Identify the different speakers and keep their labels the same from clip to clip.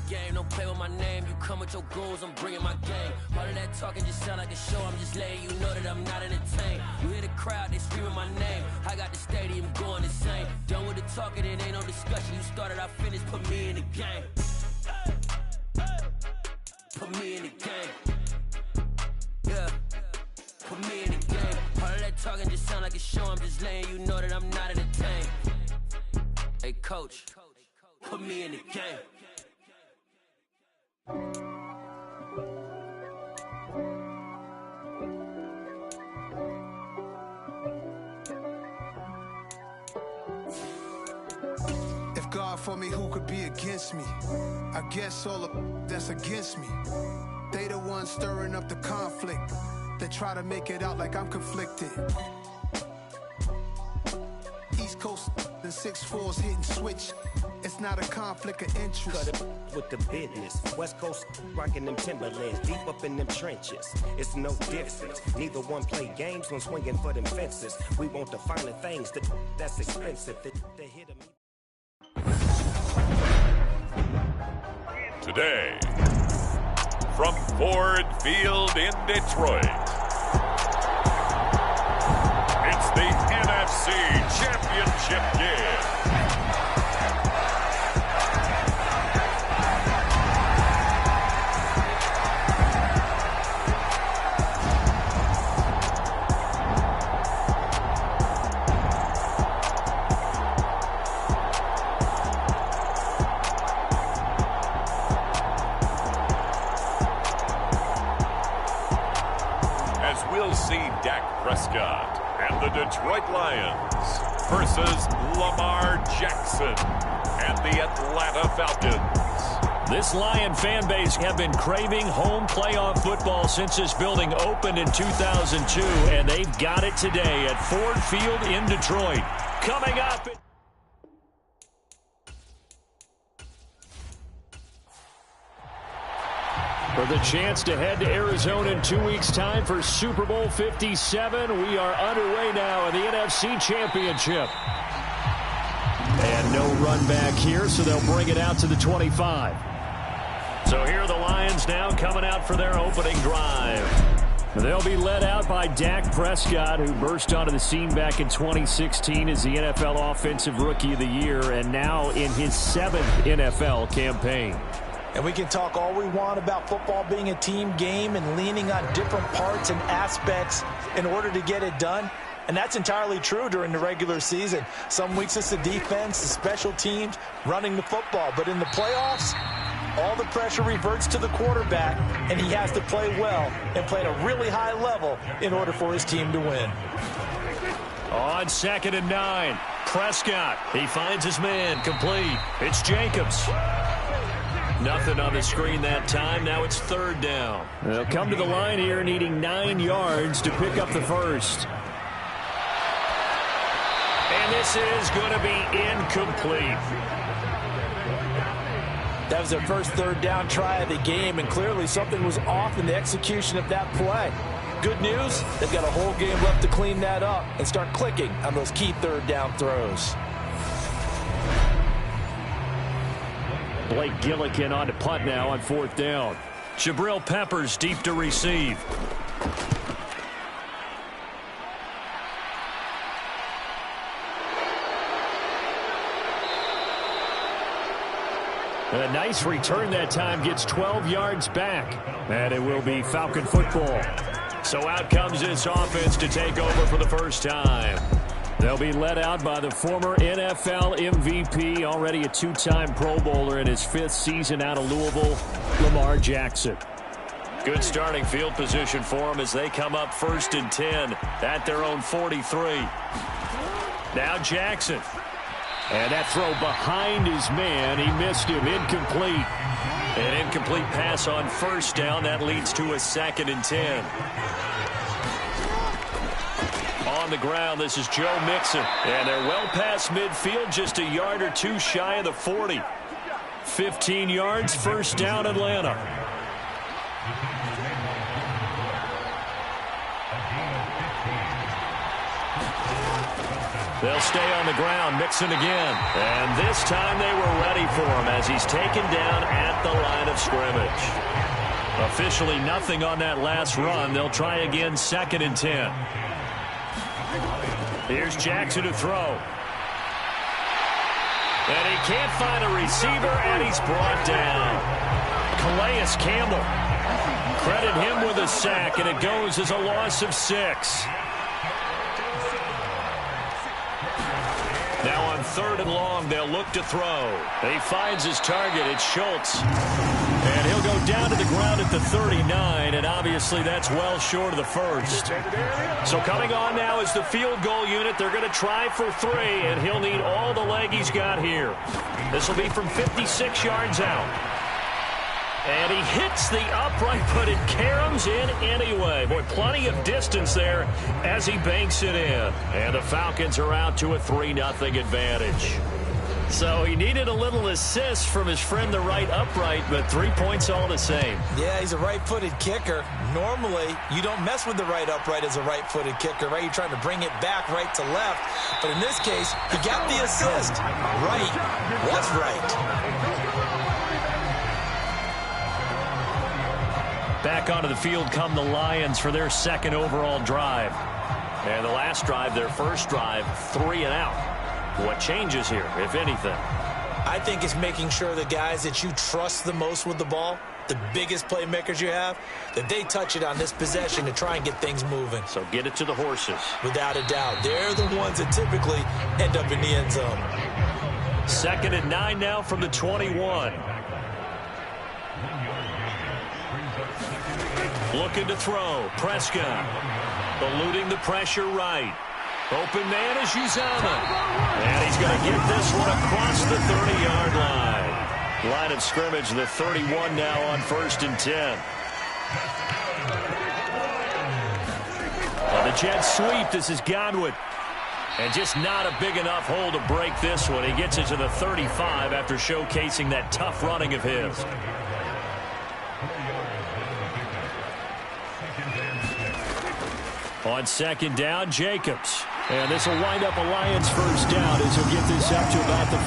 Speaker 1: game, don't play with my name. You come with your goons, I'm bringing my game. All of that talking just sound like a show. I'm just letting you know that I'm not entertained. You hear the crowd, they screaming my name. I got the stadium going insane. Done with the talking, it ain't no discussion. You started, I finished, put me in the game. Put me in the game. Yeah. Put me in the game. All of that talking just sound like a show. I'm just letting you know that I'm not entertained. Hey, coach, put me in the game.
Speaker 2: If God for me, who could be against me? I guess all of that's against me. They the ones stirring up the conflict. They try to make it out like I'm conflicted. East Coast and 6'4's hitting switch. It's not a conflict of interest.
Speaker 3: Cut it with the business. West Coast rocking them Timberlands, deep up in them trenches. It's no difference. Neither one play games when swinging for them fences. We want the finer things that's expensive. They hit 'em.
Speaker 4: Today, from Ford Field in Detroit, it's the NFC Championship game. Prescott and the Detroit Lions versus Lamar Jackson and the Atlanta Falcons.
Speaker 5: This Lion fan base have been craving home playoff football since this building opened in 2002, and they've got it today at Ford Field in Detroit. Coming up... For the chance to head to Arizona in 2 weeks' time for Super Bowl 57, we are underway now in the NFC Championship. And no run back here, so they'll bring it out to the 25. So here are the Lions now coming out for their opening drive. They'll be led out by Dak Prescott, who burst onto the scene back in 2016 as the NFL Offensive Rookie of the Year, and now in his 7th NFL campaign.
Speaker 6: And we can talk all we want about football being a team game and leaning on different parts and aspects in order to get it done. And that's entirely true during the regular season. Some weeks it's the defense, the special teams, running the football. But in the playoffs, all the pressure reverts to the quarterback, and he has to play well and play at a really high level in order for his team to win.
Speaker 5: On 2nd and 9, Prescott. He finds his man, complete. It's Jacobs. Nothing on the screen that time. Now it's 3rd down. They'll come to the line here needing 9 yards to pick up the first. And this is going to be incomplete.
Speaker 6: That was their first 3rd down try of the game, and clearly something was off in the execution of that play. Good news, they've got a whole game left to clean that up and start clicking on those key 3rd down throws.
Speaker 5: Blake Gillikin on to punt now on 4th down. Jabril Peppers deep to receive. A nice return that time, gets 12 yards back. And it will be Falcon football. So out comes this offense to take over for the first time. They'll be led out by the former NFL MVP, already a 2-time Pro Bowler in his 5th season out of Louisville, Lamar Jackson. Good starting field position for him as they come up 1st and 10 at their own 43. Now Jackson. And that throw behind his man. He missed him. Incomplete. An incomplete pass on 1st down. That leads to a 2nd and 10. On the ground, this is Joe Mixon. And they're well past midfield, just a yard or 2 shy of the 40. 15 yards, 1st down, Atlanta. They'll stay on the ground, Mixon again. And this time they were ready for him as he's taken down at the line of scrimmage. Officially nothing on that last run. They'll try again, 2nd and 10. Here's Jackson to throw. And he can't find a receiver, and he's brought down. Calais Campbell. Credit him with a sack, and it goes as a loss of 6. Now on 3rd and long, they'll look to throw. He finds his target. It's Schultz. And he'll go down to the ground at the 39, and obviously that's well short of the first. So coming on now is the field goal unit. They're going to try for 3, and he'll need all the leg he's got here. This will be from 56 yards out. And he hits the upright, but it caroms in anyway. Boy, plenty of distance there as he banks it in. And the Falcons are out to a 3-0 advantage. So he needed a little assist from his friend the right upright, but 3 points all the same.
Speaker 6: Yeah, he's a right-footed kicker. Normally, you don't mess with the right upright as a right-footed kicker, right? You're trying to bring it back right to left. But in this case, he got the assist. Right was right.
Speaker 5: Back onto the field come the Lions for their 2nd overall drive. And the last drive, their first drive, 3 and out. What changes here, if anything?
Speaker 6: I think it's making sure the guys that you trust the most with the ball, the biggest playmakers you have, that they touch it on this possession to try and get things moving.
Speaker 5: So get it to the horses.
Speaker 6: Without a doubt. They're the ones that typically end up in the end zone.
Speaker 5: 2nd and 9 now from the 21. Looking to throw. Prescott. Eluding the pressure right. Open man is Uzama. And he's going to get this one across the 30-yard line. Line of scrimmage, the 31 now on 1st and 10. On the jet sweep, this is Godwin. And just not a big enough hole to break this one. He gets it to the 35 after showcasing that tough running of his. On 2nd down, Jacobs. And this will wind up a Lions first down as he'll get this up to about the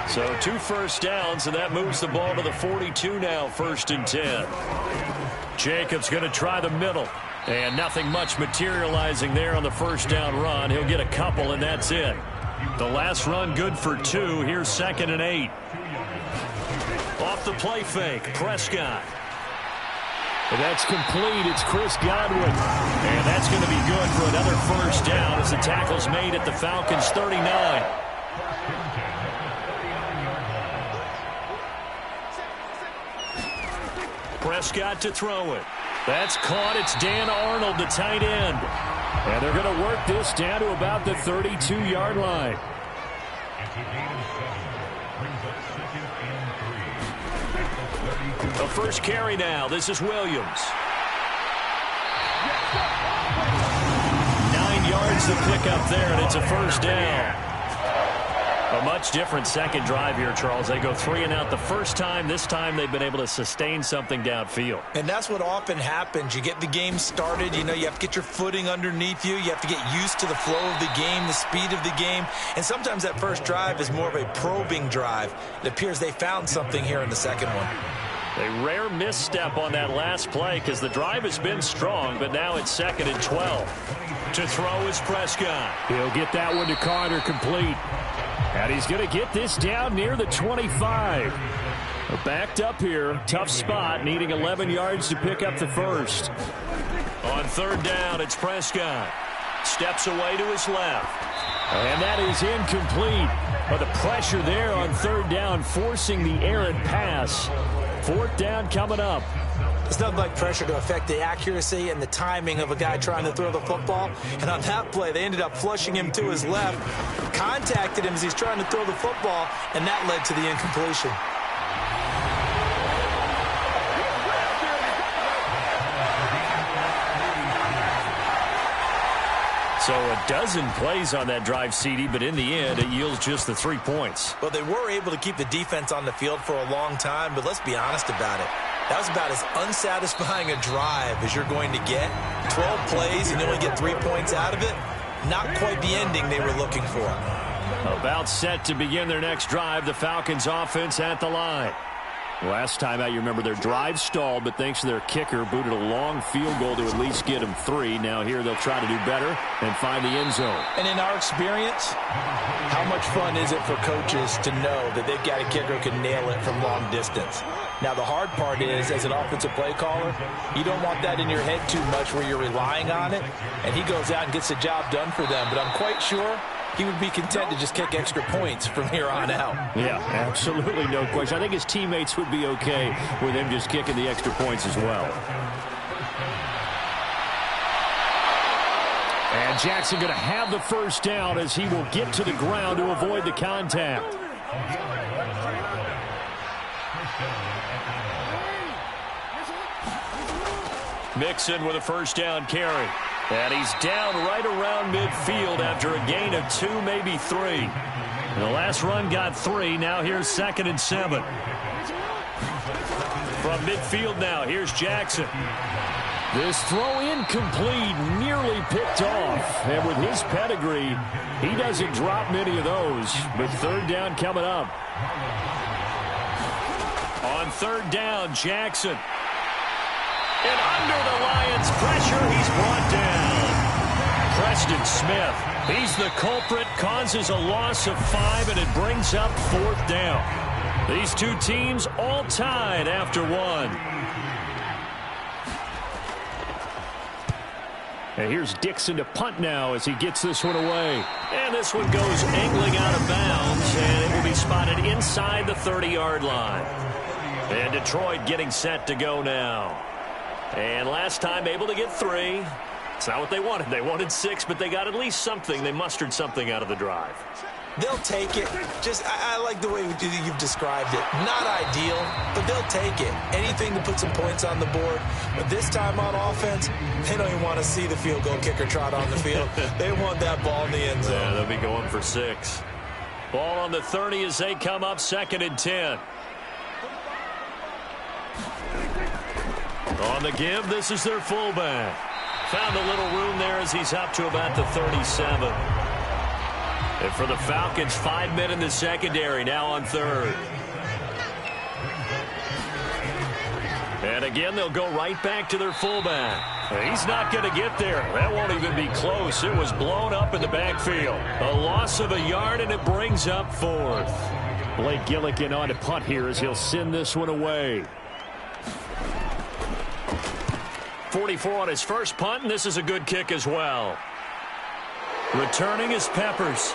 Speaker 5: 42. So 2 first downs, and that moves the ball to the 42 now, 1st and 10. Jacobs going to try the middle. And nothing much materializing there on the first down run. He'll get a couple, and that's it. The last run good for 2. Here's 2nd and 8. Off the play fake, Prescott. And that's complete. It's Chris Godwin. And that's going to be good for another first down as the tackle's made at the Falcons' 39. Prescott to throw it. That's caught. It's Dan Arnold, the tight end. And they're going to work this down to about the 32-yard line. The first carry now. This is Williams. 9 yards to pick up there, and it's a first down. A much different second drive here, Charles. They go 3 and out the first time. This time they've been able to sustain something downfield.
Speaker 6: And that's what often happens. You get the game started. You know, you have to get your footing underneath you. You have to get used to the flow of the game, the speed of the game. And sometimes that first drive is more of a probing drive. It appears they found something here in the second one.
Speaker 5: A rare misstep on that last play because the drive has been strong, but now it's 2nd and 12. To throw is Prescott. He'll get that one to Carter, complete. And he's going to get this down near the 25. They're backed up here. Tough spot, needing 11 yards to pick up the first. On 3rd down, it's Prescott. Steps away to his left. And that is incomplete. But the pressure there on 3rd down, forcing the errant pass. 4th down coming up.
Speaker 6: It's nothing like pressure to affect the accuracy and the timing of a guy trying to throw the football. And on that play, they ended up flushing him to his left, contacted him as he's trying to throw the football, and that led to the incompletion.
Speaker 5: So a dozen plays on that drive, CD, but in the end, it yields just the 3 points.
Speaker 6: Well, they were able to keep the defense on the field for a long time, but let's be honest about it. That was about as unsatisfying a drive as you're going to get. 12 plays and you only get 3 points out of it. not quite the ending they were looking for.
Speaker 5: About set to begin their next drive, the Falcons offense at the line. Last time out, you remember their drive stalled, but thanks to their kicker, booted a long field goal to at least get them 3. Now here they'll try to do better and find the end zone.
Speaker 6: And in our experience, how much fun is it for coaches to know that they've got a kicker who can nail it from long distance? Now, the hard part is, as an offensive play caller, you don't want that in your head too much where you're relying on it, and he goes out and gets the job done for them. But I'm quite sure he would be content to just kick extra points from here on out.
Speaker 5: Yeah, absolutely no question. I think his teammates would be okay with him just kicking the extra points as well. And Jackson going to have the first down as he will get to the ground to avoid the contact. Mixon with a first down carry. And he's down right around midfield after a gain of 2, maybe 3. The last run got 3. Now here's 2nd and 7. From midfield now, here's Jackson. This throw incomplete, nearly picked off. And with his pedigree, he doesn't drop many of those. But 3rd down coming up. On 3rd down, Jackson. And under the Lions' pressure, he's brought down. Preston Smith, he's the culprit, causes a loss of 5, and it brings up 4th down. These two teams all tied after 1. And here's Dixon to punt now as he gets this one away. And this one goes angling out of bounds, and it will be spotted inside the 30-yard line. And Detroit getting set to go now. And last time able to get 3. It's not what they wanted. They wanted 6, but they got at least something. They mustered something out of the drive.
Speaker 6: They'll take it. I like the way you've described it. Not ideal, but they'll take it. Anything to put some points on the board. But this time on offense, they don't even want to see the field goal kicker trot on the field. They want that ball in the end zone.
Speaker 5: Yeah, they'll be going for 6. Ball on the 30 as they come up 2nd and 10. On the give, this is their fullback. Found a little room there as he's up to about the 37. And for the Falcons, 5 men in the secondary, now on 3rd. And again, they'll go right back to their fullback. He's not going to get there. That won't even be close. It was blown up in the backfield. A loss of a yard, and it brings up 4th. Blake Gillikin on to punt here as he'll send this one away. 44 on his first punt, and this is a good kick as well. Returning is Peppers.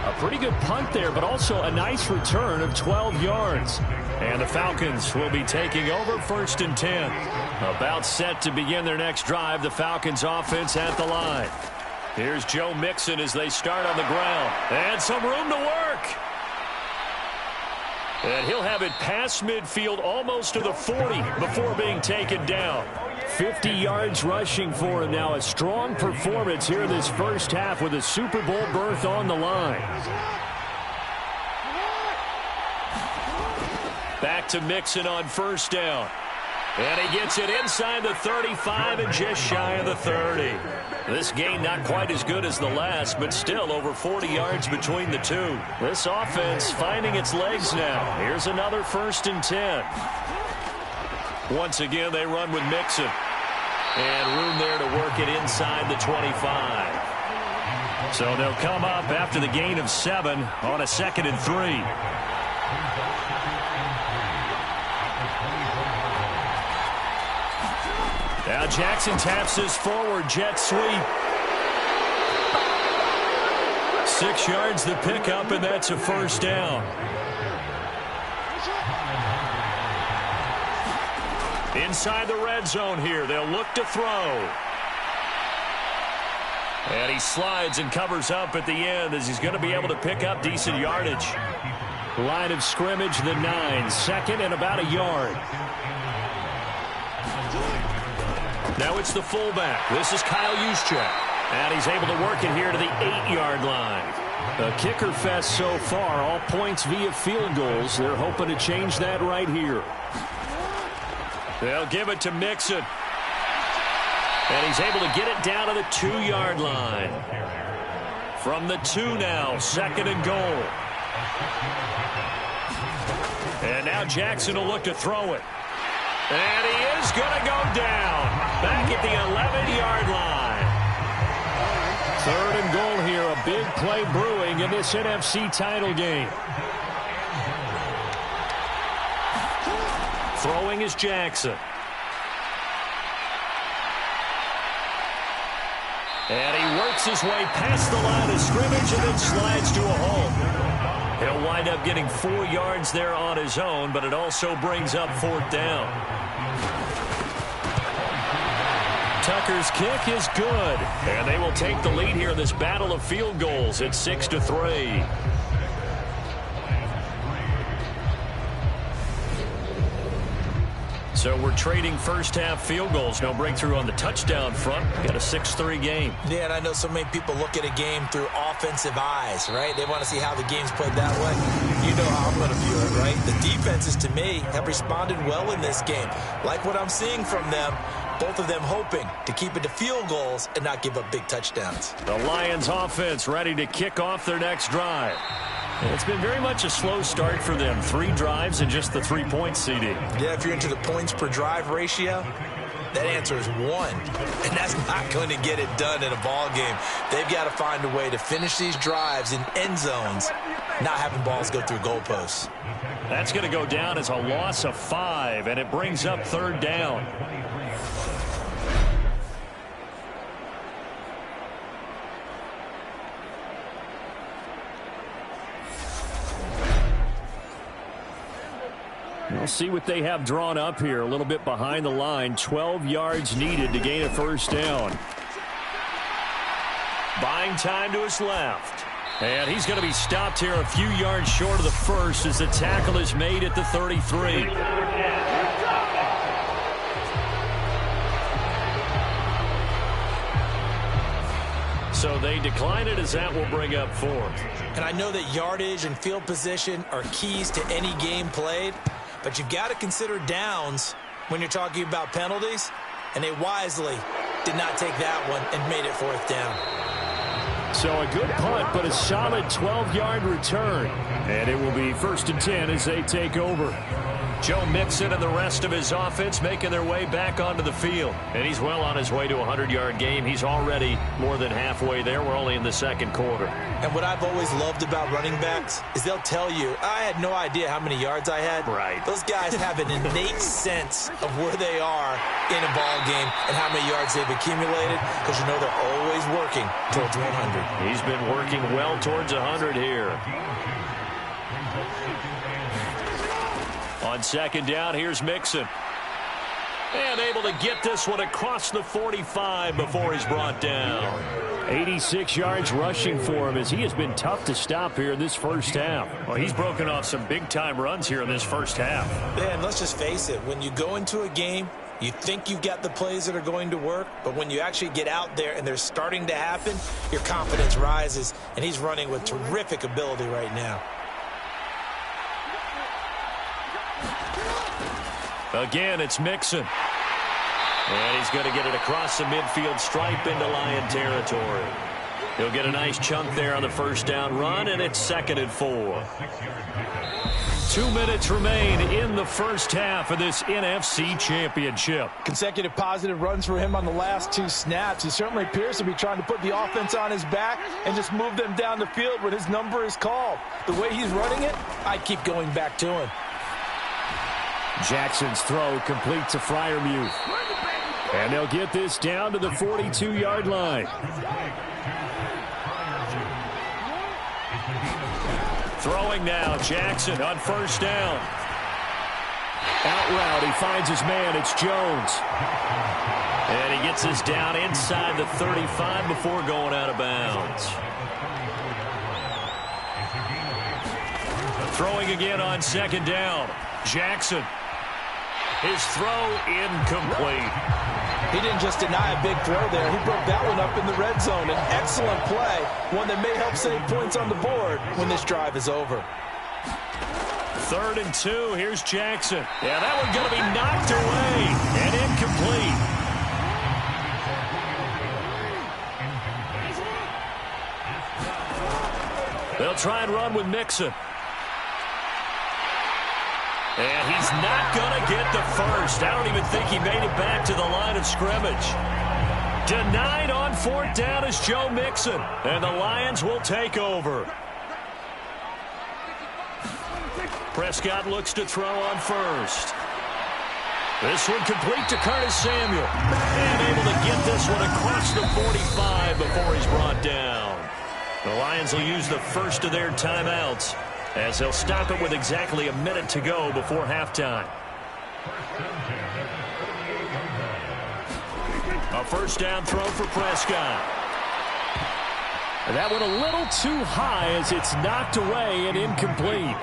Speaker 5: A pretty good punt there, but also a nice return of 12 yards. And the Falcons will be taking over 1st and 10. About set to begin their next drive, the Falcons offense at the line. Here's Joe Mixon as they start on the ground. And some room to work. And he'll have it past midfield almost to the 40 before being taken down. 50 yards rushing for him now. A strong performance here in this first half with a Super Bowl berth on the line. Back to Mixon on 1st down. And he gets it inside the 35 and just shy of the 30. This gain not quite as good as the last, but still over 40 yards between the two. This offense finding its legs now. Here's another 1st and 10. Once again, they run with Mixon. And room there to work it inside the 25. So they'll come up after the gain of 7 on a 2nd and 3. Now Jackson taps his forward jet sweep. 6 yards the pickup, and that's a 1st down. Inside the red zone here, they'll look to throw. And he slides and covers up at the end as he's going to be able to pick up decent yardage. Line of scrimmage, the 9, 2nd and about a yard. Now it's the fullback. This is Kyle Juszczyk. And he's able to work it here to the 8-yard line. A kicker fest so far, all points via field goals. They're hoping to change that right here. They'll give it to Mixon. And he's able to get it down to the 2-yard line. From the 2 now, 2nd and goal. And now Jackson will look to throw it. And he is going to go down. Back at the 11-yard line. 3rd and goal here. A big play brewing in this NFC title game. Throwing is Jackson. And he works his way past the line of scrimmage and then slides to a hole. He'll wind up getting 4 yards there on his own, but it also brings up 4th down. Tucker's kick is good. And they will take the lead here in this battle of field goals at 6-3. So we're trading first-half field goals. No breakthrough on the touchdown front. Got a 6-3 game.
Speaker 6: Yeah, and I know so many people look at a game through offensive eyes, right? They want to see how the game's played that way. You know how I'm going to view it, right? The defenses, to me, have responded well in this game. Like what I'm seeing from them, both of them hoping to keep it to field goals and not give up big touchdowns.
Speaker 5: The Lions offense ready to kick off their next drive. It's been very much a slow start for them. 3 drives and just the 3 points, CD.
Speaker 6: Yeah, if you're into the points per drive ratio, that answer is 1. And that's not going to get it done in a ball game. They've got to find a way to finish these drives in end zones, not having balls go through goalposts.
Speaker 5: That's going to go down as a loss of 5, and it brings up 3rd down. We'll see what they have drawn up here. A little bit behind the line. 12 yards needed to gain a 1st down. Buying time to his left. And he's going to be stopped here a few yards short of the 1st as the tackle is made at the 33. So they decline it as that will bring up 4th.
Speaker 6: And I know that yardage and field position are keys to any game played, but you've got to consider downs when you're talking about penalties, and they wisely did not take that one and made it 4th down.
Speaker 5: So a good punt, but a solid 12-yard return. And it will be 1st and 10 as they take over. Joe Mixon and the rest of his offense making their way back onto the field. And he's well on his way to a 100-yard game. He's already more than halfway there. We're only in the 2nd quarter. And
Speaker 6: what I've always loved about running backs is they'll tell you, I had no idea how many yards I had.
Speaker 5: Right.
Speaker 6: Those guys have an innate sense of where they are in a ball game and how many yards they've accumulated, because you know they're always working towards 100.
Speaker 5: He's been working well towards 100 here. On 2nd down, here's Mixon. And able to get this one across the 45 before he's brought down. 86 yards rushing for him as he has been tough to stop here in this 1st half. Well, he's broken off some big-time runs here in this 1st half.
Speaker 6: Yeah, and let's just face it. When you go into a game, you think you've got the plays that are going to work, but when you actually get out there and they're starting to happen, your confidence rises, and he's running with terrific ability right now.
Speaker 5: Again, it's Mixon. And he's going to get it across the midfield stripe into Lion territory. He'll get a nice chunk there on the 1st down run, and it's 2nd and 4. 2 minutes remain in the 1st half of this NFC Championship.
Speaker 6: Consecutive positive runs for him on the last 2 snaps. He certainly appears to be trying to put the offense on his back and just move them down the field when his number is called. The way he's running it, I keep going back to him.
Speaker 5: Jackson's throw complete to Freiermuth. And they'll get this down to the 42-yard line. Throwing now, Jackson on 1st down. Out route, he finds his man, it's Jones. And he gets this down inside the 35 before going out of bounds. Throwing again on 2nd down, Jackson. His throw incomplete.
Speaker 6: He didn't just deny a big throw there. He broke that one up in the red zone. An excellent play, one that may help save points on the board when this drive is over.
Speaker 5: 3rd and 2. Here's Jackson. Yeah, that one's going to be knocked away and incomplete. They'll try and run with Mixon. And he's not going to get the first. I don't even think he made it back to the line of scrimmage. Denied on fourth down is Joe Mixon. And the Lions will take over. Prescott looks to throw on first. This one complete to Curtis Samuel. And able to get this one across the 45 before he's brought down. The Lions will use the first of their timeouts as they'll stop it with exactly a minute to go before halftime. A first down throw for Prescott. And that one a little too high as it's knocked away and incomplete.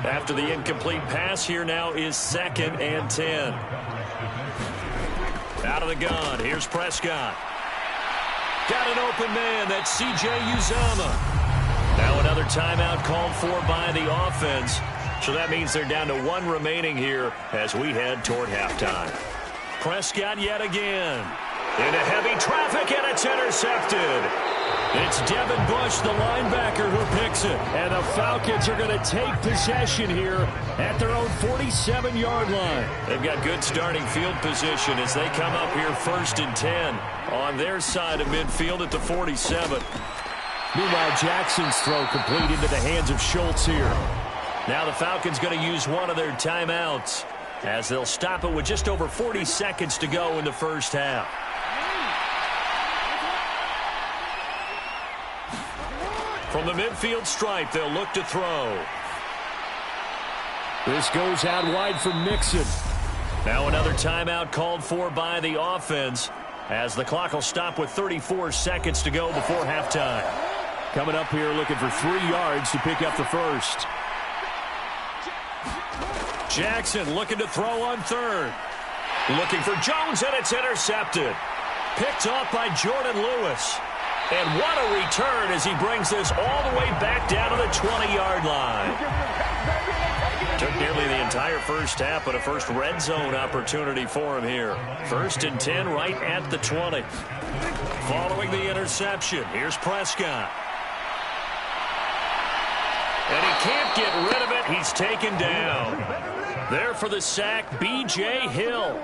Speaker 5: After the incomplete pass, here now is 2nd and 10. Out of the gun, here's Prescott. Got an open man, that's C.J. Uzomah. Now another timeout called for by the offense. So that means they're down to 1 remaining here as we head toward halftime. Prescott yet again. Into heavy traffic, and it's intercepted. It's Devin Bush, the linebacker, who picks it. And the Falcons are going to take possession here at their own 47-yard line. They've got good starting field position as they come up here 1st and 10 on their side of midfield at the 47. Meanwhile, Jackson's throw complete into the hands of Schultz here. Now the Falcons going to use one of their timeouts as they'll stop it with just over 40 seconds to go in the first half. From the midfield stripe, they'll look to throw. This goes out wide for Mixon. Now another timeout called for by the offense as the clock will stop with 34 seconds to go before halftime. Coming up here looking for 3 yards to pick up the first. Jackson looking to throw on 3rd. Looking for Jones, and it's intercepted. Picked off by Jordan Lewis. And what a return as he brings this all the way back down to the 20-yard line. Took nearly the entire first half, but a first red zone opportunity for him here. 1st and 10 right at the 20. Following the interception, here's Prescott. And he can't get rid of it. He's taken down. There for the sack, B.J. Hill.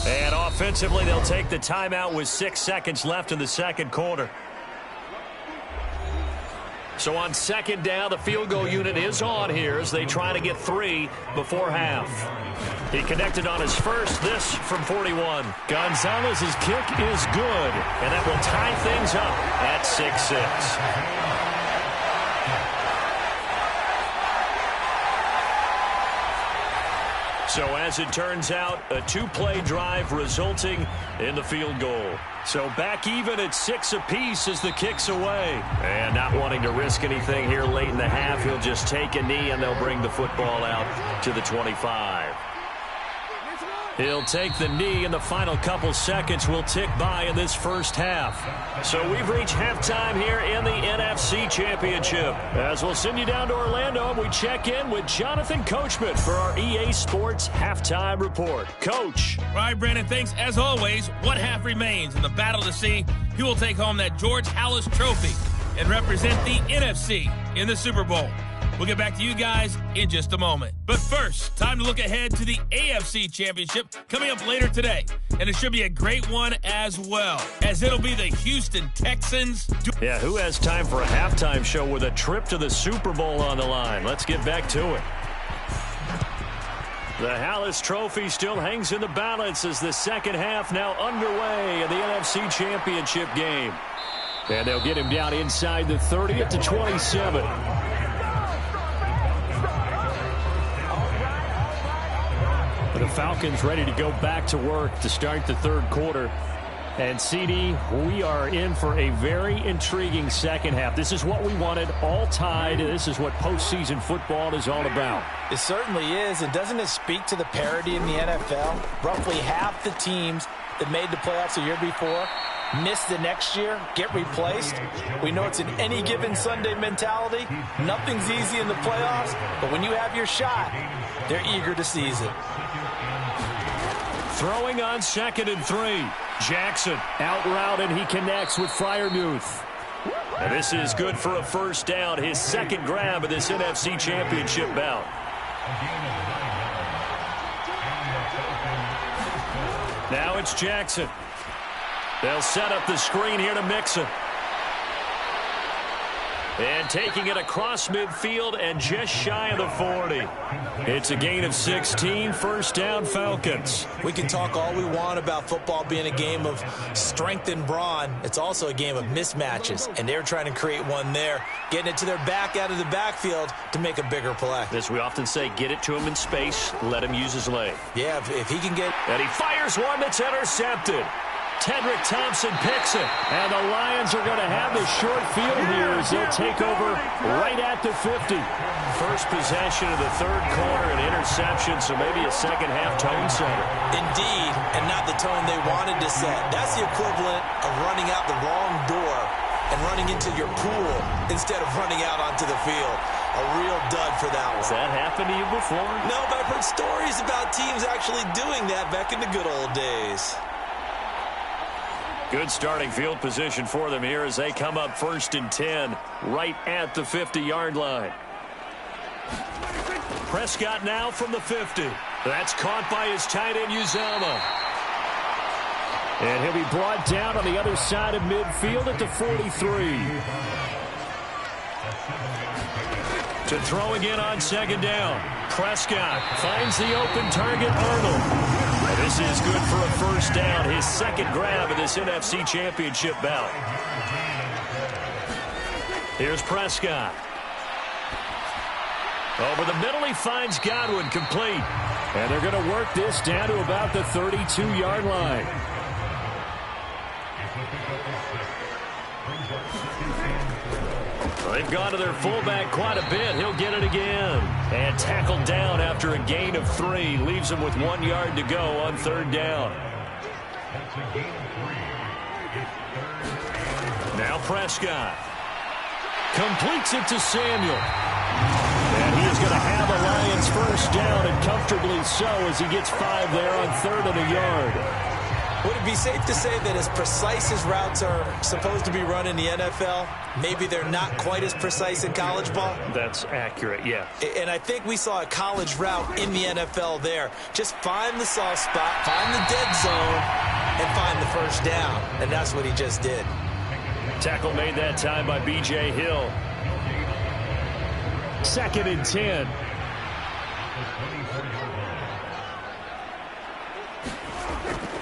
Speaker 5: And offensively, they'll take the timeout with 6 seconds left in the second quarter. So on 2nd down, the field goal unit is on here as they try to get 3 before half. He connected on his first, this from 41. Gonzalez's kick is good, and that will tie things up at 6-6. So as it turns out, a 2-play drive resulting in the field goal. So back even at 6 apiece as the kick's away. And not wanting to risk anything here late in the half, he'll just take a knee and they'll bring the football out to the 25. He'll take the knee, and the final couple seconds will tick by in this first half. So we've reached halftime here in the NFC Championship. As we'll send you down to Orlando, and we check in with Jonathan Coachman for our EA Sports Halftime Report. Coach.
Speaker 7: All right, Brandon, thanks. As always, one half remains in the battle to see who will take home that George Halas Trophy and represent the NFC in the Super Bowl. We'll get back to you guys in just a moment. But first, time to look ahead to the AFC Championship coming up later today. And it should be a great one as well, as it'll be the Houston Texans.
Speaker 5: Yeah, who has time for a halftime show with a trip to the Super Bowl on the line? Let's get back to it. The Halas Trophy still hangs in the balance as the second half now underway in the NFC Championship game. And they'll get him down inside the 30 at the 27. The Falcons ready to go back to work to start the third quarter. And, CD, we are in for a very intriguing second half. This is what we wanted, all tied. This is what postseason football is all about.
Speaker 6: It certainly is. And doesn't it speak to the parity in the NFL? Roughly half the teams that made the playoffs the year before miss the next year, get replaced. We know it's an any given Sunday mentality. Nothing's easy in the playoffs, but when you have your shot, they're eager to seize it.
Speaker 5: Throwing on 2nd and 3. Jackson out route, and he connects with Freiermuth. And this is good for a first down, his second grab of this NFC Championship bout. Now it's Jackson. They'll set up the screen here to Mixon. And taking it across midfield and just shy of the 40. It's a gain of 16, first down Falcons.
Speaker 6: We can talk all we want about football being a game of strength and brawn. It's also a game of mismatches, and they're trying to create one there, getting it to their back out of the backfield to make a bigger play.
Speaker 5: As we often say, get it to him in space, let him use his leg.
Speaker 6: Yeah, if he can get...
Speaker 5: And he fires one that's intercepted. Tedrick Thompson picks it, and the Lions are going to have the short field here as they'll take over right at the 50. First possession of the third quarter, an interception, so maybe a second-half tone setter.
Speaker 6: Indeed, and not the tone they wanted to set. That's the equivalent of running out the wrong door and running into your pool instead of running out onto the field. A real dud for that one.
Speaker 5: Has that happened to you before?
Speaker 6: No, but I've heard stories about teams actually doing that back in the good old days.
Speaker 5: Good starting field position for them here as they come up 1st and 10 right at the 50-yard line. Prescott now from the 50. That's caught by his tight end, Uzomah. And he'll be brought down on the other side of midfield at the 43. To throw again on second down. Prescott finds the open target, Arnold. This is good for a first down, his second grab of this NFC Championship bout. Here's Prescott. Over the middle, he finds Godwin, complete. And they're going to work this down to about the 32-yard line. They've gone to their fullback quite a bit. He'll get it again. And tackled down after a gain of 3. Leaves him with 1 yard to go on third down. Now Prescott. Completes it to Samuel. And he is going to have a Lions first down, and comfortably so, as he gets 5 there on 3rd and a yard.
Speaker 6: Would it be safe to say that as precise as routes are supposed to be run in the NFL, maybe they're not quite as precise in college ball?
Speaker 5: That's accurate, yeah.
Speaker 6: And I think we saw a college route in the NFL there. Just find the soft spot, find the dead zone, and find the first down. And that's what he just did.
Speaker 5: Tackle made that time by B.J. Hill. 2nd and 10.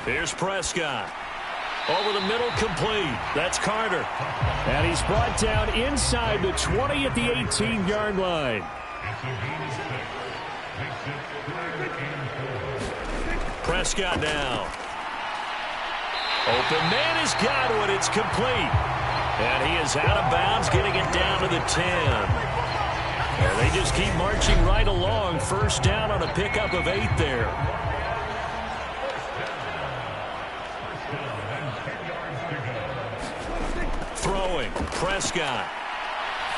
Speaker 5: Here's Prescott. Over the middle, complete. That's Carter. And he's brought down inside the 20 at the 18-yard line. Prescott now. Open man is Godwin. It's complete. And he is out of bounds, getting it down to the 10. And they just keep marching right along. First down on a pickup of 8 there. Throwing, Prescott.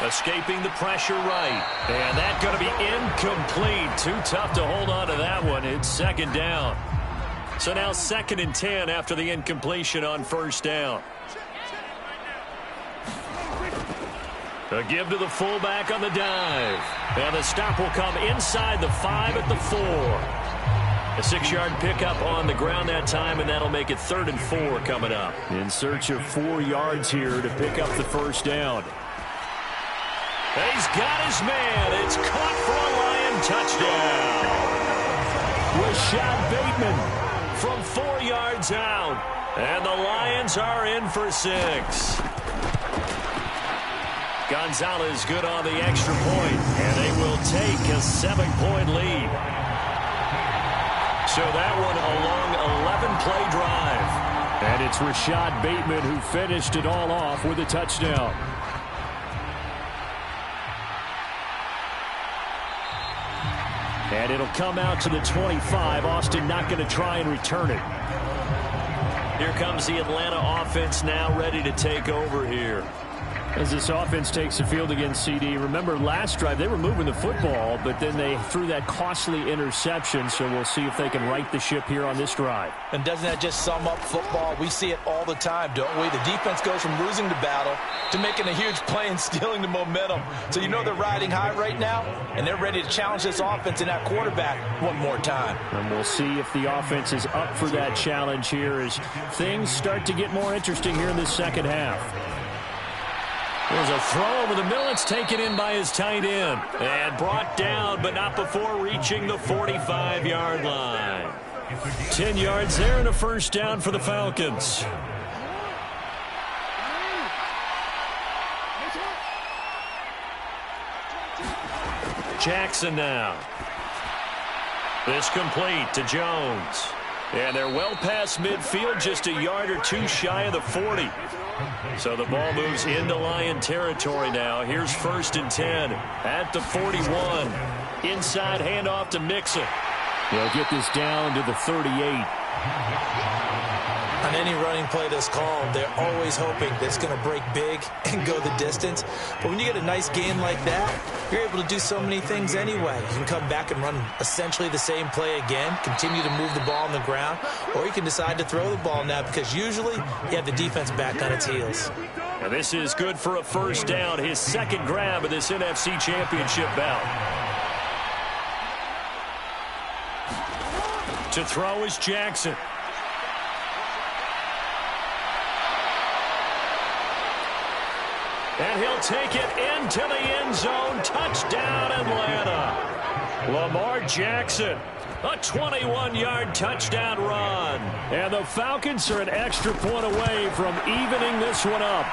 Speaker 5: Escaping the pressure right. And that's going to be incomplete. Too tough to hold on to that one. It's second down. So now 2nd and 10 after the incompletion on first down. A give to the fullback on the dive. And the stop will come inside the 5 at the 4. A 6-yard pickup on the ground that time, and that'll make it 3rd and 4 coming up. In search of 4 yards here to pick up the first down. And he's got his man. It's caught for a Lion touchdown. Rashad Bateman from 4 yards out. And the Lions are in for 6. Gonzalez good on the extra point, and they will take a 7-point lead. So that one a long 11-play drive. And it's Rashad Bateman who finished it all off with a touchdown. And it'll come out to the 25. Austin not going to try and return it. Here comes the Atlanta offense now ready to take over here. As this offense takes the field against CD, remember last drive they were moving the football, but then they threw that costly interception, so we'll see if they can right the ship here on this drive.
Speaker 6: And doesn't that just sum up football? We see it all the time, don't we? The defense goes from losing the battle to making a huge play and stealing the momentum. So you know they're riding high right now, and they're ready to challenge this offense and that quarterback one more time.
Speaker 5: And we'll see if the offense is up for that challenge here as things start to get more interesting here in the second half. There's a throw over the middle. It's taken in by his tight end. And brought down, but not before reaching the 45-yard line. 10 yards there and a first down for the Falcons. Jackson now. This complete to Jones. And they're well past midfield, just a yard or two shy of the 40. So the ball moves into Lion territory now. Here's 1st and 10 at the 41. Inside handoff to Mixon. They'll get this down to the 38.
Speaker 6: On any running play that's called, they're always hoping that it's going to break big and go the distance. But when you get a nice gain like that, you're able to do so many things anyway. You can come back and run essentially the same play again, continue to move the ball on the ground, or you can decide to throw the ball now because usually you have the defense back on its heels.
Speaker 5: Now this is good for a first down, his second grab of this NFC Championship bout. To throw is Jackson. And he'll take it into the end zone. Touchdown, Atlanta. Lamar Jackson, a 21-yard touchdown run. And the Falcons are an extra point away from evening this one up.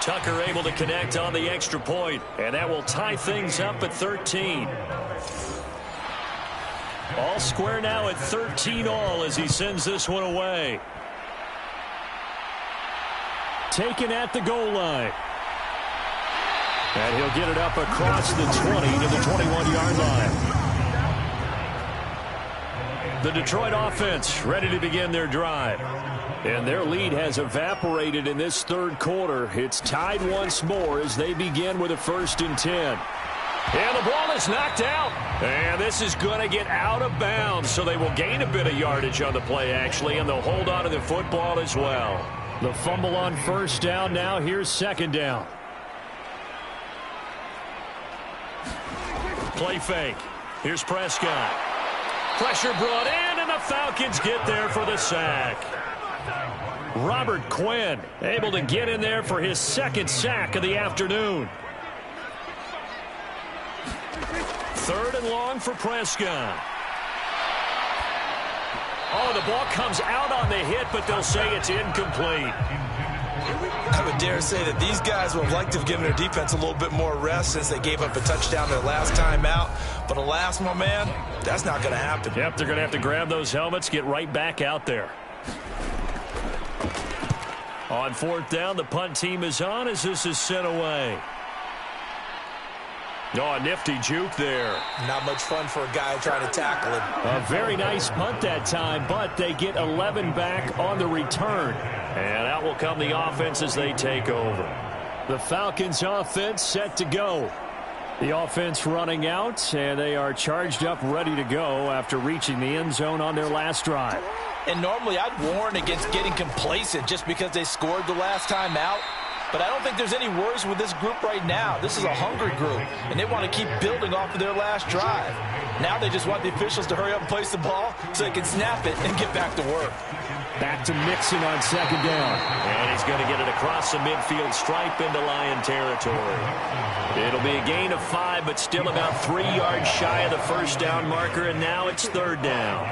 Speaker 5: Tucker able to connect on the extra point, and that will tie things up at 13. All square now at 13 all as he sends this one away. Taken at the goal line. And he'll get it up across the 20 to the 21-yard line. The Detroit offense ready to begin their drive. And their lead has evaporated in this third quarter. It's tied once more as they begin with a 1st and 10. And the ball is knocked out. And this is going to get out of bounds, so they will gain a bit of yardage on the play, actually, and they'll hold on to the football as well. The fumble on first down now. Here's second down. Play fake. Here's Prescott. Pressure brought in, and the Falcons get there for the sack. Robert Quinn able to get in there for his second sack of the afternoon. 3rd and long for Prescott. Oh, the ball comes out on the hit, but they'll say it's incomplete.
Speaker 6: I would dare say that these guys would have liked to have given their defense a little bit more rest since they gave up a touchdown their last time out. But alas, my man, that's not going to happen.
Speaker 5: Yep, they're going to have to grab those helmets, get right back out there. On 4th down, the punt team is on as this is sent away. Oh, a nifty juke there.
Speaker 6: Not much fun for a guy trying to tackle him.
Speaker 5: A very nice punt that time, but they get 11 back on the return. And out will come the offense as they take over. The Falcons offense set to go. The offense running out, and they are charged up, ready to go after reaching the end zone on their last drive.
Speaker 6: And normally I'd warn against getting complacent just because they scored the last time out. But I don't think there's any worries with this group right now. This is a hungry group, and they want to keep building off of their last drive. Now they just want the officials to hurry up and place the ball so they can snap it and get back to work.
Speaker 5: Back to Mixon on second down. And he's going to get it across the midfield stripe into Lion territory. It'll be a gain of 5, but still about 3 yards shy of the first down marker, and now it's 3rd down.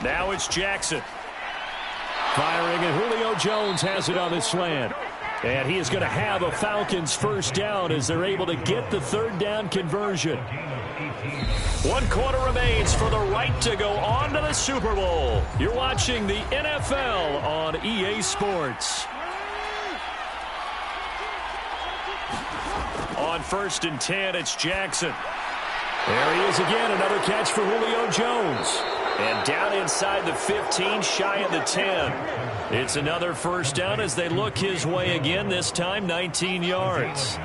Speaker 5: Now it's Jackson. Firing, and Julio Jones has it on the slant. And he is going to have a Falcons first down as they're able to get the 3rd down conversion. 1 quarter remains for the right to go on to the Super Bowl. You're watching the NFL on EA Sports. On 1st and 10, it's Jackson. There he is again, another catch for Julio Jones. And down inside the 15, shy of the 10. It's another first down as they look his way again, this time 19 yards.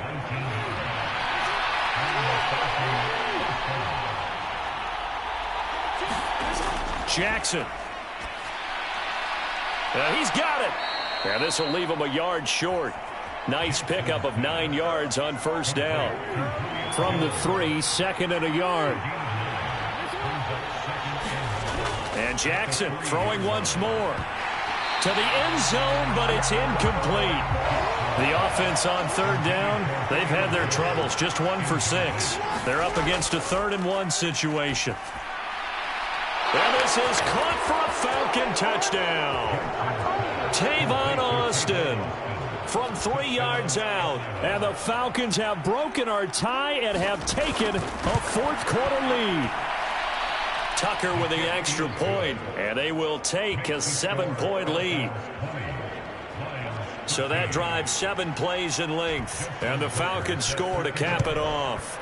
Speaker 5: Jackson. He's got it. And this will leave him a yard short. Nice pickup of 9 yards on first down. From the 3, second and a yard. And Jackson throwing once more. To the end zone, but it's incomplete. The offense on third down, they've had their troubles. Just 1 for 6. They're up against a 3rd and 1 situation. And this is caught for a Falcon touchdown. Tavon Austin from 3 yards out. And the Falcons have broken our tie and have taken a 4th quarter lead. Tucker with the extra point, and they will take a 7-point lead. So that drives 7 plays in length, and the Falcons score to cap it off.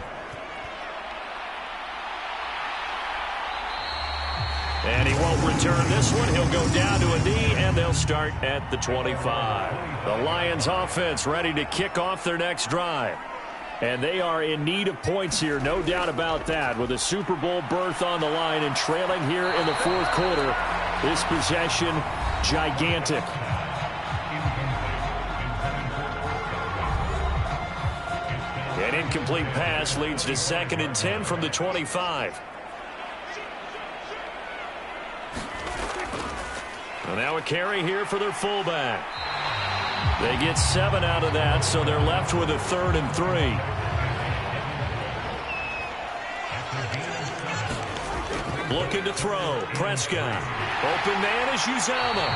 Speaker 5: And he won't return this one. He'll go down to a knee, and they'll start at the 25. The Lions offense ready to kick off their next drive. And they are in need of points here, no doubt about that. With a Super Bowl berth on the line and trailing here in the 4th quarter, this possession gigantic. An incomplete pass leads to 2nd and 10 from the 25. And now a carry here for their fullback. They get 7 out of that, so they're left with a 3rd and 3. Looking to throw. Prescott. Open man is Uzama.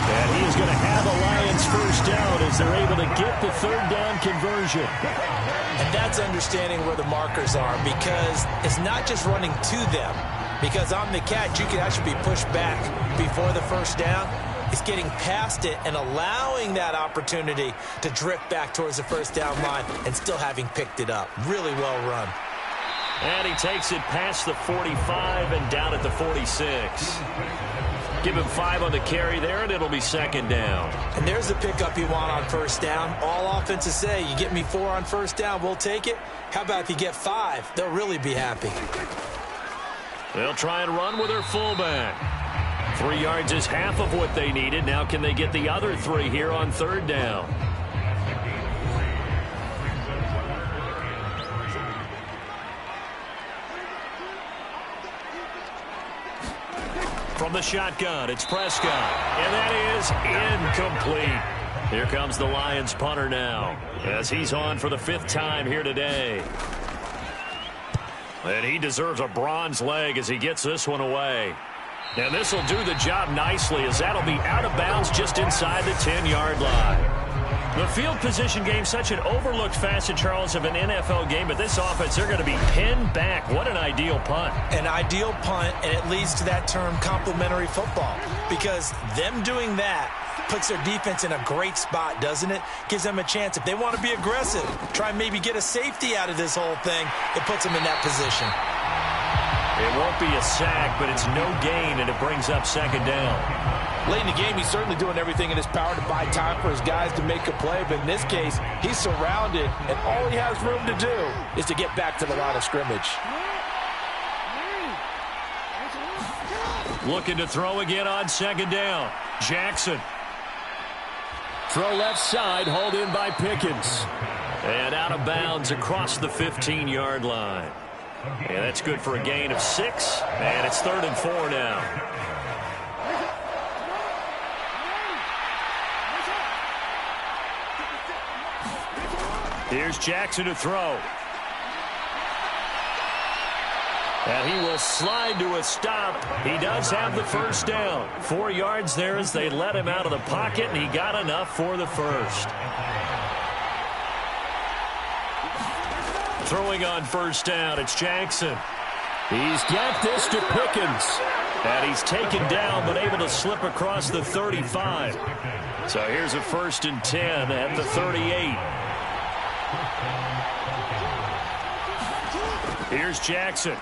Speaker 5: And he is going to have a Lions first down as they're able to get the 3rd down conversion.
Speaker 6: And that's understanding where the markers are, because it's not just running to them. Because on the catch, you can actually be pushed back before the first down. It's getting past it and allowing that opportunity to drift back towards the first down line and still having picked it up. Really well run.
Speaker 5: And he takes it past the 45 and down at the 46. Give him 5 on the carry there, and it'll be 2nd down.
Speaker 6: And there's the pickup you want on first down. All offenses say, you get me 4 on first down, we'll take it. How about if you get 5? They'll really be happy.
Speaker 5: They'll try and run with their fullback. 3 yards is half of what they needed. Now can they get the other 3 here on 3rd down? From the shotgun, it's Prescott. And that is incomplete. Here comes the Lions punter now, as he's on for the 5th time here today. And he deserves a bronze leg as he gets this one away. And this will do the job nicely, as that'll be out of bounds just inside the 10-yard line. The field position game, such an overlooked facet, Charles, of an NFL game, but this offense, they're going to be pinned back. What an ideal punt.
Speaker 6: An ideal punt, and it leads to that term complementary football, because them doing that puts their defense in a great spot, doesn't it? Gives them a chance. If they want to be aggressive, try and maybe get a safety out of this whole thing, it puts them in that position.
Speaker 5: It won't be a sack, but it's no gain, and it brings up 2nd down.
Speaker 8: Late in the game, he's certainly doing everything in his power to buy time for his guys to make a play, but in this case, he's surrounded, and all he has room to do is to get back to the line of scrimmage.
Speaker 5: Looking to throw again on 2nd down. Jackson. Throw left side, hauled in by Pickens. And out of bounds across the 15-yard line. And that's good for a gain of 6, and it's 3rd and 4 now. Here's Jackson to throw. And he will slide to a stop. He does have the first down. 4 yards there as they let him out of the pocket, and he got enough for the first. Throwing on first down, it's Jackson. He's got this to Pickens. And he's taken down, but able to slip across the 35. So here's a 1st and 10 at the 38. Here's Jackson.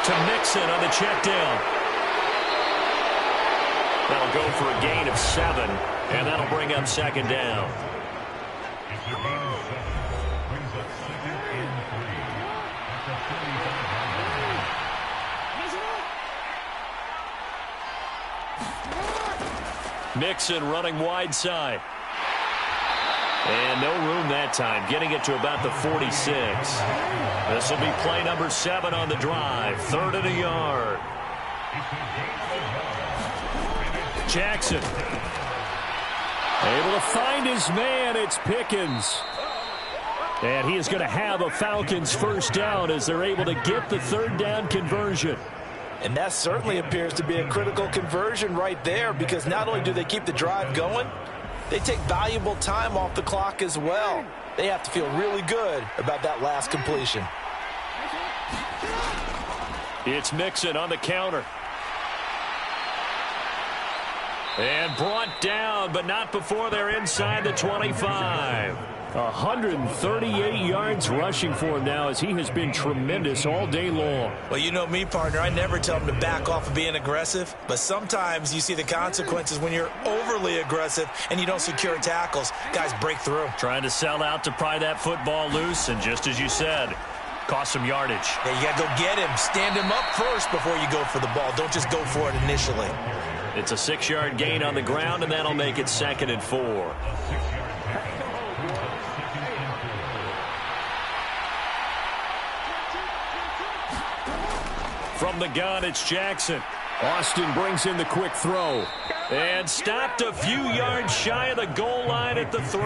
Speaker 5: To to Mixon on the check down. That'll go for a gain of 7, and that'll bring up second down. Mixon running wide side. And no room that time, getting it to about the 46. This will be play number 7 on the drive. 3rd and a yard. Jackson. Able to find his man. It's Pickens. And he is going to have a Falcons first down as they're able to get the 3rd down conversion.
Speaker 6: And that certainly appears to be a critical conversion right there, because not only do they keep the drive going, they take valuable time off the clock as well. They have to feel really good about that last completion.
Speaker 5: It's Mixon on the counter. And brought down, but not before they're inside the 25. 138 yards rushing for him now, as he has been tremendous all day long.
Speaker 6: Well, you know me, partner. I never tell him to back off of being aggressive, but sometimes you see the consequences when you're overly aggressive and you don't secure tackles. Guys break through.
Speaker 5: Trying to sell out to pry that football loose, and just as you said, cost some yardage.
Speaker 6: Yeah, you got to go get him. Stand him up first before you go for the ball. Don't just go for it initially.
Speaker 5: It's a 6-yard gain on the ground, and that'll make it 2nd and 4. From the gun, it's Jackson. Austin brings in the quick throw. And stopped a few yards shy of the goal line at the 3.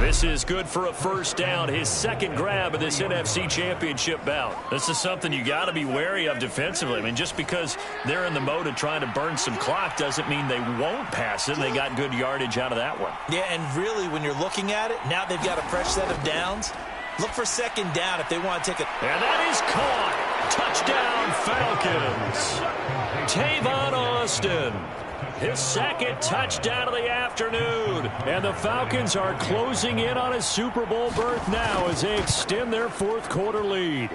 Speaker 5: This is good for a first down. His 2nd grab of this NFC Championship bout. This is something you got to be wary of defensively. I mean, just because they're in the mode of trying to burn some clock doesn't mean they won't pass it. They got good yardage out of that one.
Speaker 6: Yeah, and really, when you're looking at it, now they've got a fresh set of downs. Look for 2nd down if they want to take it.
Speaker 5: And that is caught. Touchdown, Falcons. Tavon Austin. His 2nd touchdown of the afternoon. And the Falcons are closing in on a Super Bowl berth now as they extend their 4th quarter lead.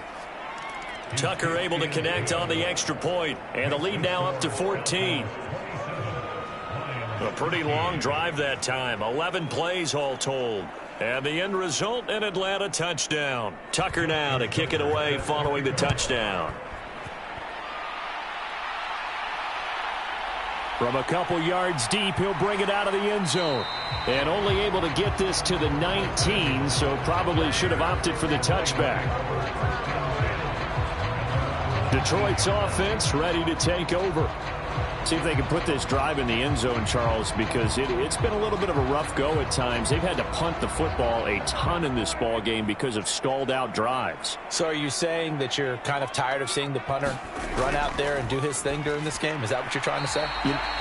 Speaker 5: Tucker able to connect on the extra point, and the lead now up to 14. A pretty long drive that time. 11 plays all told. And the end result, an Atlanta touchdown. Tucker now to kick it away following the touchdown. From a couple yards deep, he'll bring it out of the end zone. And only able to get this to the 19, so probably should have opted for the touchback. Detroit's offense ready to take over. See if they can put this drive in the end zone, Charles, because it's been a little bit of a rough go at times. They've had to punt the football a ton in this ball game because of stalled out drives.
Speaker 6: So are you saying that you're kind of tired of seeing the punter run out there and do his thing during this game? Is that what you're trying to say?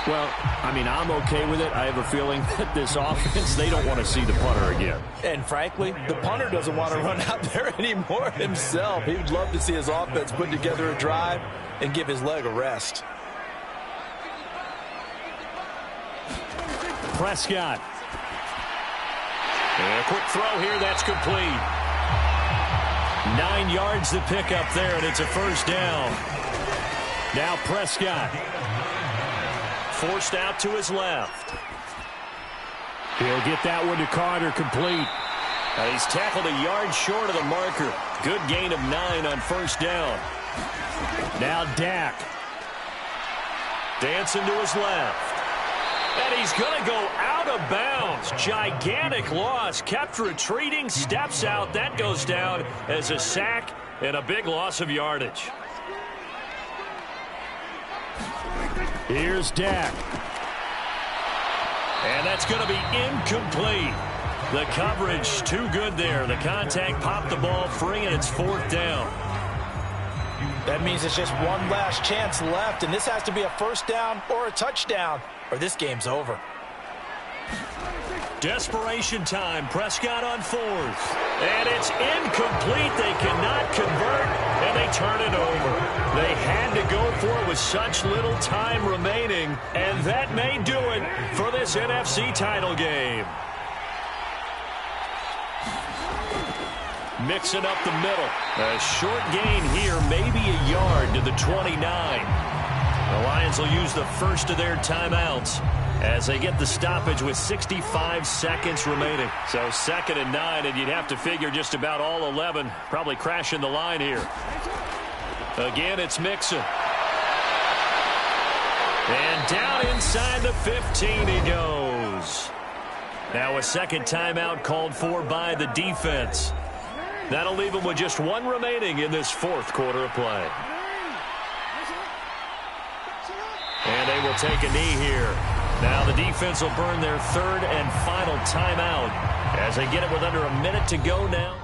Speaker 5: Well, I mean, I'm okay with it. I have a feeling that this offense, they don't want to see the punter again.
Speaker 6: And frankly, the punter doesn't want to run out there anymore himself. He would love to see his offense put together a drive and give his leg a rest.
Speaker 5: Prescott. And a quick throw here, that's complete. 9 yards to pick up there, and it's a first down. Now Prescott. Forced out to his left. He'll get that one to Carter, complete. He's tackled a yard short of the marker. Good gain of 9 on first down. Now Dak. Dancing to his left. And he's going to go out of bounds. Gigantic loss. Kept retreating. Steps out. That goes down as a sack and a big loss of yardage. Here's Dak. And that's going to be incomplete. The coverage too good there. The contact popped the ball free, and it's 4th down.
Speaker 6: That means it's just one last chance left, and this has to be a first down or a touchdown, or this game's over.
Speaker 5: Desperation time. Prescott on 4th. And it's incomplete. They cannot convert, and they turn it over. They had to go for it with such little time remaining, and that may do it for this NFC title game. mixing up the middle. A short gain here, maybe a yard to the 29. The Lions will use the first of their timeouts as they get the stoppage with 65 seconds remaining. So 2nd and 9, and you'd have to figure just about all 11 probably crashing the line here. Again, it's Mixon. And down inside the 15 he goes. Now a second timeout called for by the defense. That'll leave them with just 1 remaining in this 4th quarter of play. And they will take a knee here. Now the defense will burn their 3rd and final timeout as they get it with under a minute to go now.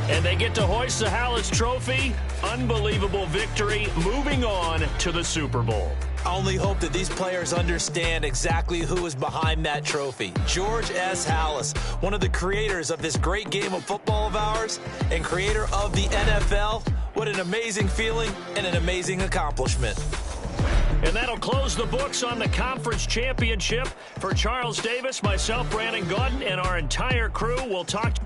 Speaker 5: And they get to hoist the Hallis Trophy. Unbelievable victory, moving on to the Super Bowl.
Speaker 6: I only hope that these players understand exactly who is behind that trophy. George S. Hallis, one of the creators of this great game of football of ours and creator of the NFL. What an amazing feeling and an amazing accomplishment.
Speaker 5: And that'll close the books on the conference championship. For Charles Davis, myself, Brandon Gaudin, and our entire crew, we'll talk to